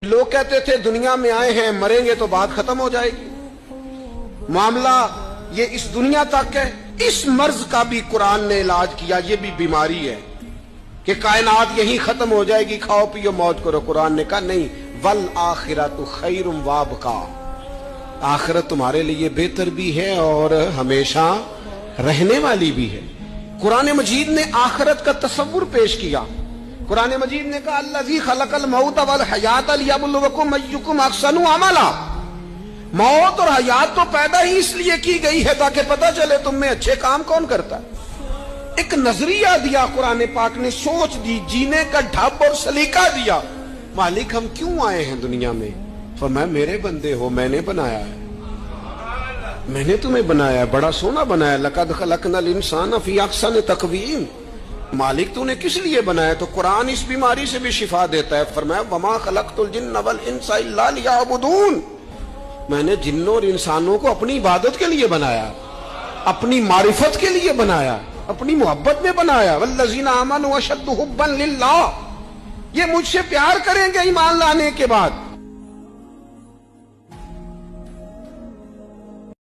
لوگ کہتے تھے دنیا میں آئے ہیں مریں گے تو بات ختم ہو جائے گی، معاملہ یہ اس دنیا تک ہے۔ اس مرض کا بھی قرآن نے علاج کیا، یہ بھی بیماری ہے کہ کائنات یہیں ختم ہو جائے گی، کھاؤ پیو موج کرو۔ قرآن نے کہا نہیں، والآخرۃ خیر وابقا، آخرت تمہارے لیے بہتر بھی ہے اور ہمیشہ رہنے والی بھی ہے۔ قرآن مجید نے آخرت کا تصور پیش کیا۔ قرآن مجید نے کہا الذی خلق الموت والحیات لیبلوکم ایکم احسن عملا، موت اور حیات تو پیدا ہی اس لیے کی گئی ہے تاکہ پتہ چلے تم میں اچھے کام کون کرتا ہے۔ ایک نظریہ دیا قرآن پاک نے، سوچ دی، جینے کا ڈھب اور سلیقہ دیا۔ مالک ہم کیوں آئے ہیں دنیا میں؟ فرمایا میرے بندے ہو، میں نے بنایا ہے، میں نے تمہیں بنایا ہے، بڑا سونا بنایا، لقد خلقنا الانسان فی احسن تقویم۔ مالک تو نے کس لیے بنایا؟ تو قرآن اس بیماری سے بھی شفا دیتا ہے۔ فرمایا وما خلقت الجن والانس الا لیعبدون، میں نے جنوں اور انسانوں کو اپنی عبادت کے لیے بنایا، اپنی معرفت کے لیے بنایا، اپنی محبت میں بنایا۔ والذین آمنوا اشد حبا للہ، یہ مجھ سے پیار کریں گے ایمان لانے کے بعد۔